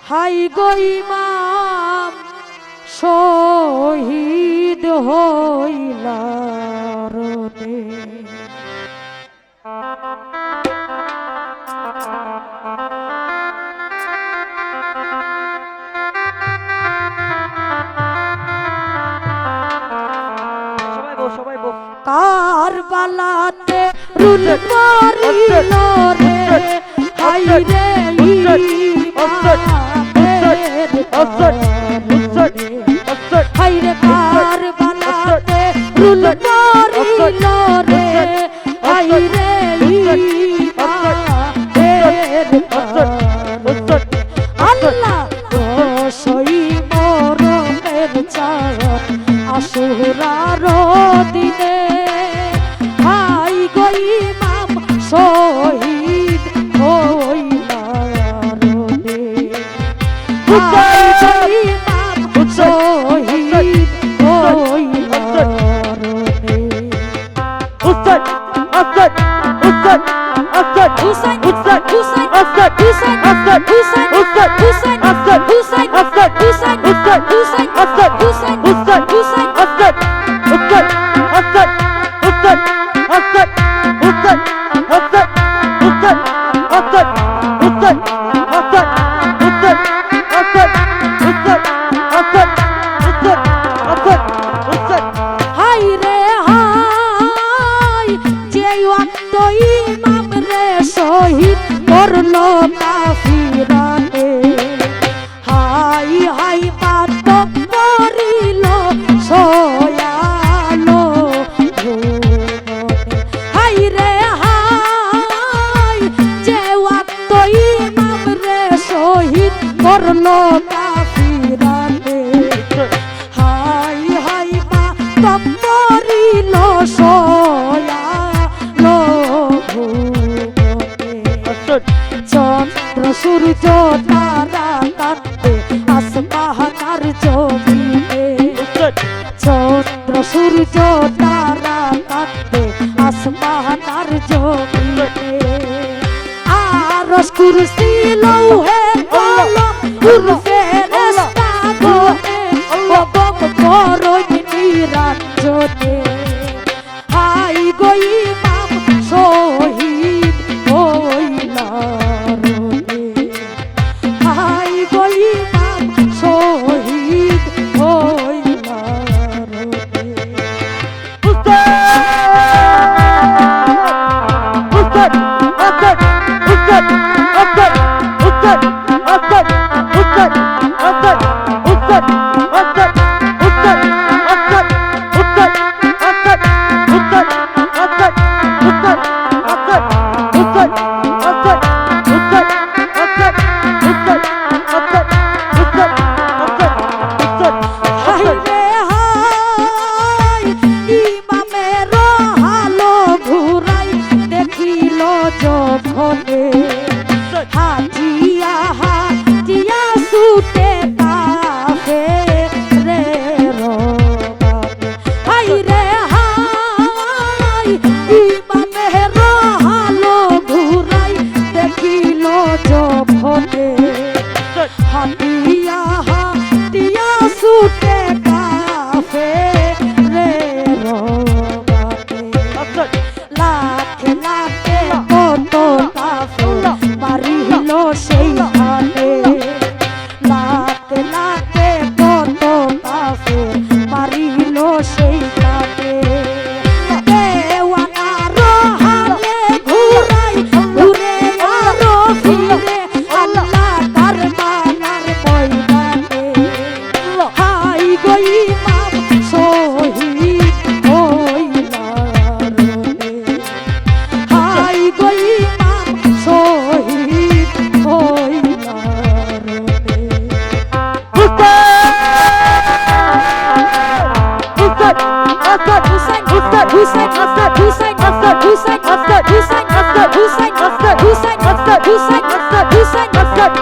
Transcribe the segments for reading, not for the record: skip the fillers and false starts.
High গো ইমাম শহীদ হইলা রে। কারবালাতে রুল মারিল রে, হাই রে হাই রে কারবালাতে রুল মারিল রে, হাই রে আল্লাহ সই মরমের চার আশুরার দিনে, হাই গো ইমাম শহীদ হইলা রে, হাই গো ইমাম শহীদ হইলা রে। হুসাইন হুসাইন হুসাইন হুসাইন হুসাইন হুসাইন হুসাইন হুসাইন হুসাইন হুসাইন হুসাইন হাই রে হাই যে ওয়াক্ত ইমাম রে শহীদ করলো কাফিরাতে, হাই হাই পাত করিল সয়ালো হাই রে হাই যে ওয়াক্ত ইমাম রে শহীদ করলো কাফিরাতে, হাই হাই পাত করিল সয়ালো চন্দ্র সূর্য তারা কাঁদতে আসমানার জমিনে, চন্দ্র সূর্য তারা কাঁদতে আসমানার জমিনে, আরশ কুরসি লৌহে কলম ফেরেশতা গনে কদম করই নিরঞ্জনে, হাই গো ইমাম শহীদ হইলা রে, হাই গো ইমাম শহীদ হইলা রে। যখনে হাজিয়া হাজিয়া ছুটে কাফে রে রবাবে, হাই রে হাই ইমামের হালো ঘুরাই দেখিল যখনে, হাতিয়া হাতিয়া ছুটে কাফে রে রবাবে, লাখে লাখে কত কাফের মারিল সেইখানে, লাখে লাখে কত কাফের মারিল সেইখানে, দেওয়ানার হালে ঘুরাই ঘুরে আরো ফিরে আল্লাহ তার মানার ময়দানে, হাই গো ইমাম শহীদ হইলা রে, হাই গো ইমাম শহীদ হইলা রে। হুসাইন হুসাইন হুসাইন হুসাইন হুসাইন হুসাইন হুসাইন হুসাইন হুসাইন হুসাইন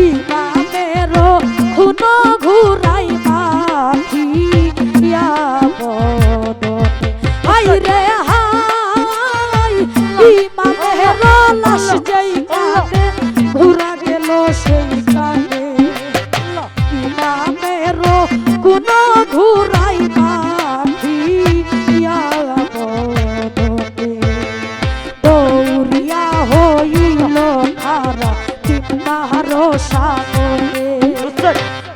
ইমামেরও খুন ঘুরাই মাখিয়া বদনে হাই রে হাই ইমামেরও লাশ যেই কানে ঘুরা গেল সেই কানে ইমামেরও খুন ঘুরাই মাখিয়া বদনে দৌড়িয়া হইল খারা তিনবারো সাগরে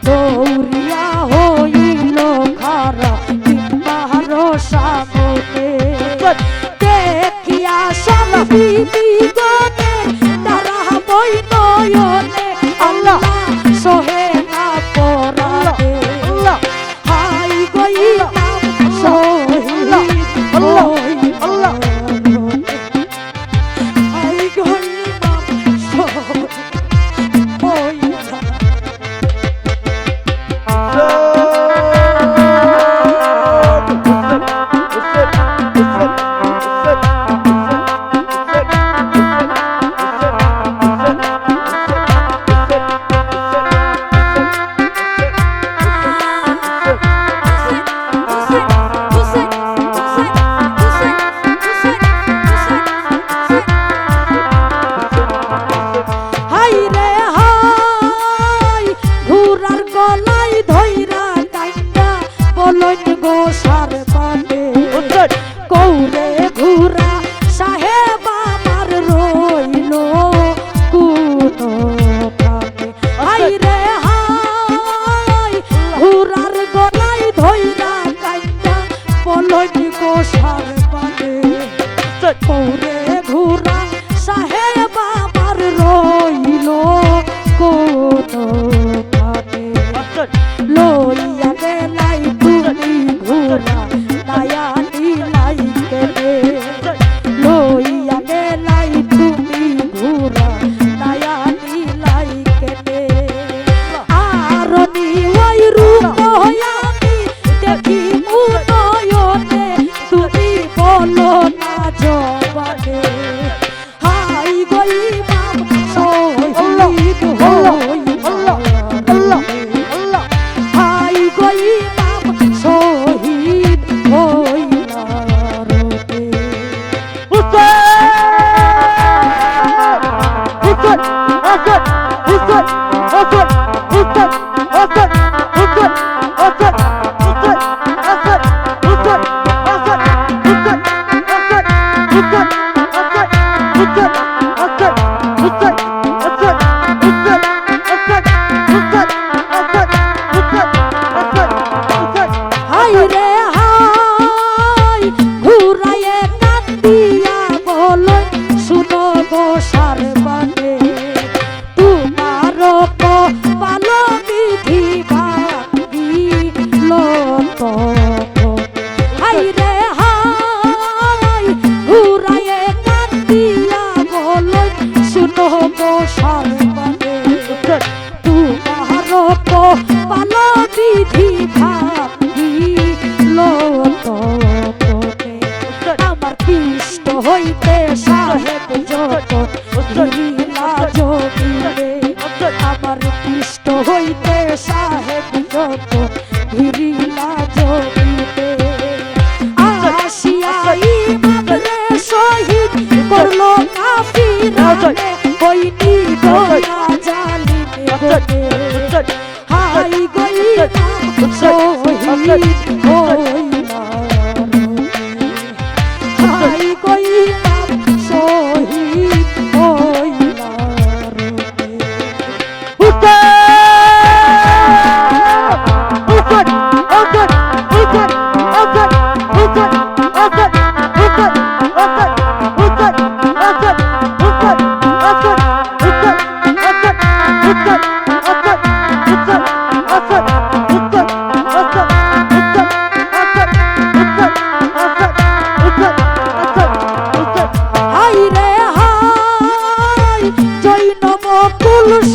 দৌড়িয়া হইল খারা তিনবারো সাগরে দেখিয়া সব বিবিগণে তারা বই নয়নে আল্লাহ সোহে না পরানে হাই গই নাম শহীদ আল্লাহ হাই গই নাম শহীদ গোসার পানে কৌরে ঘুরা সাহেব আমার রইল কোন প্রাণে হাই রে হাই ঘুরার গলায় ধইরা কাইটা বলন গোসার পানে কৌরে ঘুরা সাহেব আমার রইল কোন প্রাণে লইয়া গেলাই তুমি ঘুরা নায়া নিলাই গেলে লইয়া গেলাই তুমি ঘুরা নায়া নিলাই গেলে আর ওই রূপ আমি দেখি মুনয়নে তুমি বলো না জবানে হাই গই মাম শহীদ শহীদ হইলা রতে হাই রে হাই ঘুরাইয়ে কান্দিয়া বলো শুনো গোসার বানে তোমার পালো বিধি ভাঙিল হাই রে হাই ঘুরাইয়ে কান্দিয়া বলো শুনো গোসার বানে তোমার পালো বিধি আমার কৃষ্ট হইতে সাহেব যত ঘিরিলা জমিলে আমার কৃষ্ট হইতে সাহেব যত ঘিরিলা জমিলে আসিয়া ইমাম রে শহীদ করলো কাফিরানে হইনি দয়া জালিমে গনে হাই গই নাম শহীদ হইলা হাই গই নাম শহীদ হইলা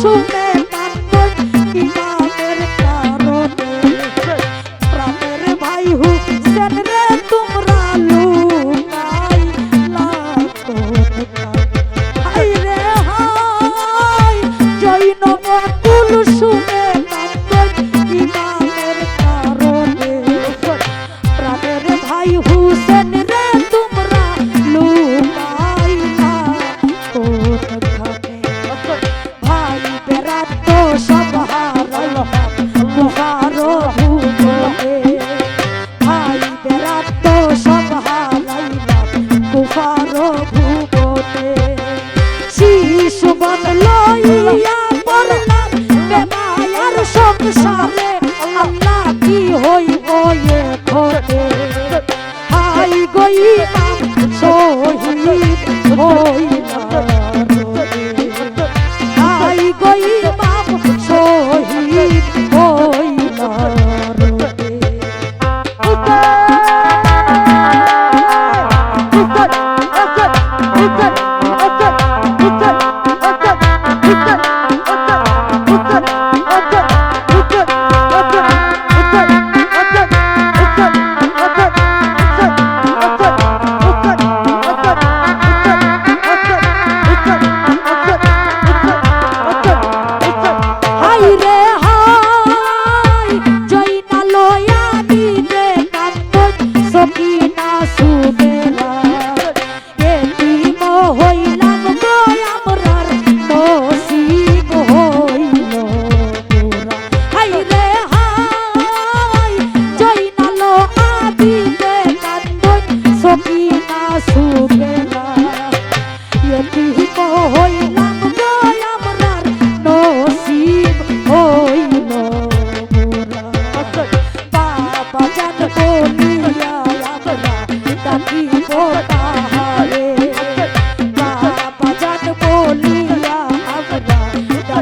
শুনে কান্দন ইমামের কারণে প্রাণের ভাই হুসেন রে তোমরা লুকাই লাখো হাই রে হাই জৈনব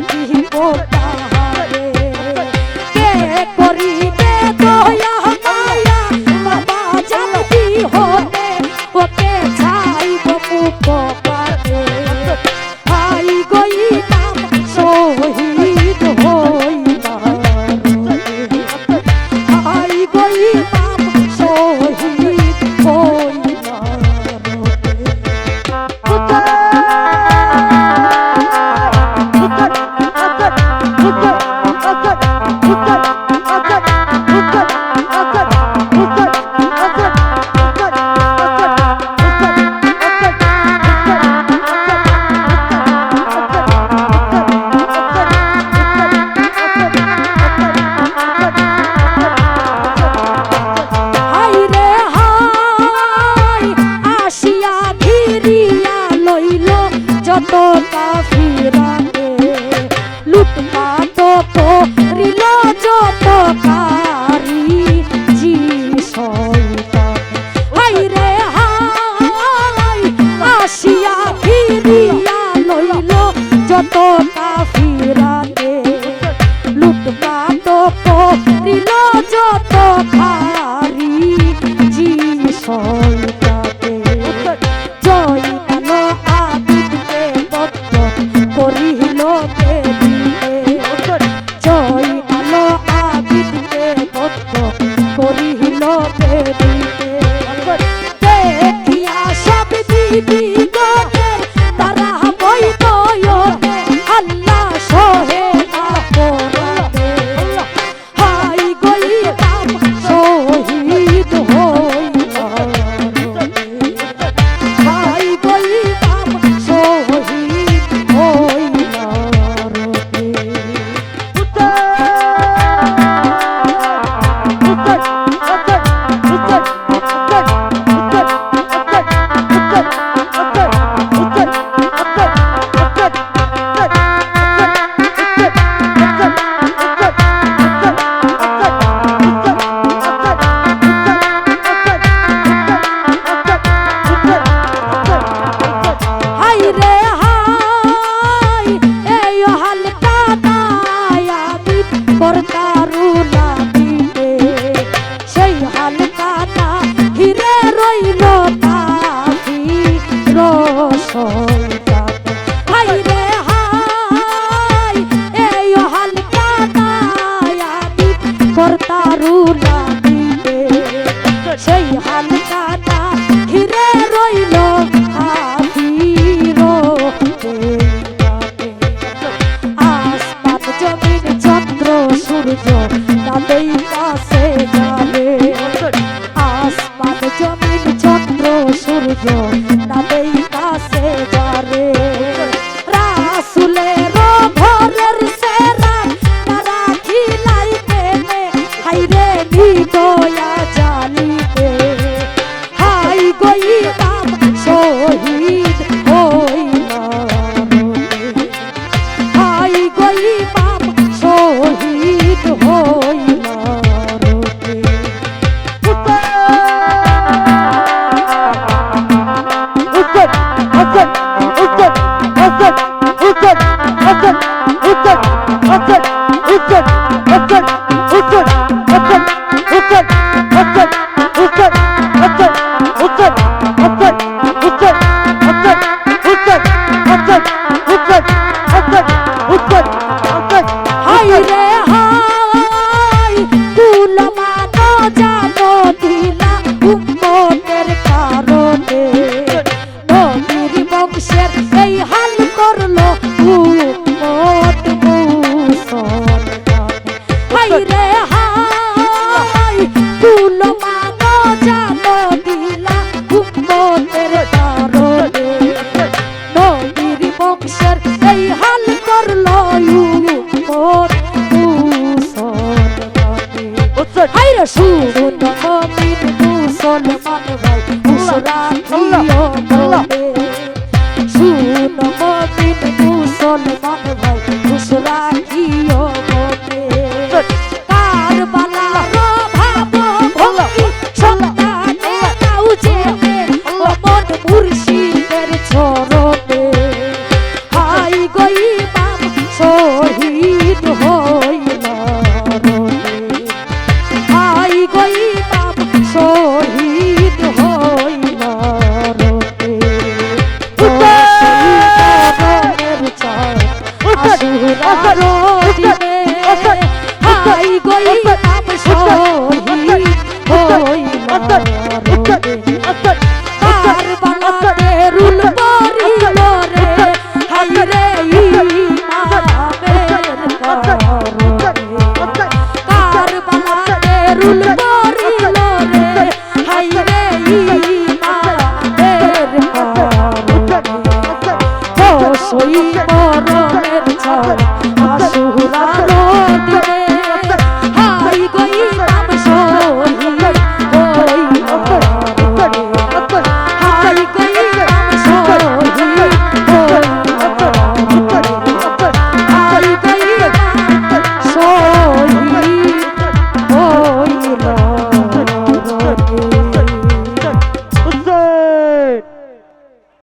দিব তাহারে কে করিবে দয়া মায়া বাবা জানবি হলে ওকে ছাইব মুখ পাতে ভাই গই নাম শহীদ হইলা ভাই গই নাম শহীদ হইলা যত কাফিরাকে লুটপাট করিল যত কারি জি শয়তান হায় রে হায় আসিয়া ফিরিয়া লইল যত কাফিরাকে লুটপাট করিল যত কারি জি শয়তানে জয় করিল কে দিবে জয় আলো আবিদকে ভক্ত করিল কে দিবে দেখিয়া সব দিবি গণের তারা বইত আল্লাহ সহে না পরাবে হাই গইলাম শহীদ হইলা হাই গইলাম শহীদ হইলা করতারুলা দিতে সেই হালকাটা ঘিরে রইল পাখি রসইটাতে হাই রে হাই এই হালকাটা আমি করতারুলা দিতে সেই হালকাটা ঘিরে রইল পাখি রসইটাতে আসমান জমিন চন্দ্র সূর্য তাদের কাছে যাবে আসমান জমিন চন্দ্র সূর্য তাদের কাছে যাবে রাসূলের ঘরের সেরা তারা খিলাইতে হাইরে নিদয়া জালিতে হাই গইলাম শহীদ হইলা হাই গইলাম শহীদ হইলা হাই রে হাই কুলমানো জানো দিলা উম্মতের কারণে নবীর বংশের এই হাল করলো উম্মত মুসলমান হাই রে হাই কুলমানো জানো দিলা উম্মতের কারণে নবীর বংশের এই হাল করলো হাইরে শুনুন মুমিন মুসলমান ভাই হুশরানিও বলে শুনুন মুমিন মুসলমান ভাই হুশরানিও বলে কারবালার ভাব ভঙ্গি সন্তানে নাও যেতে মন মুর্শিদের চরণে হাই গইলাম একটু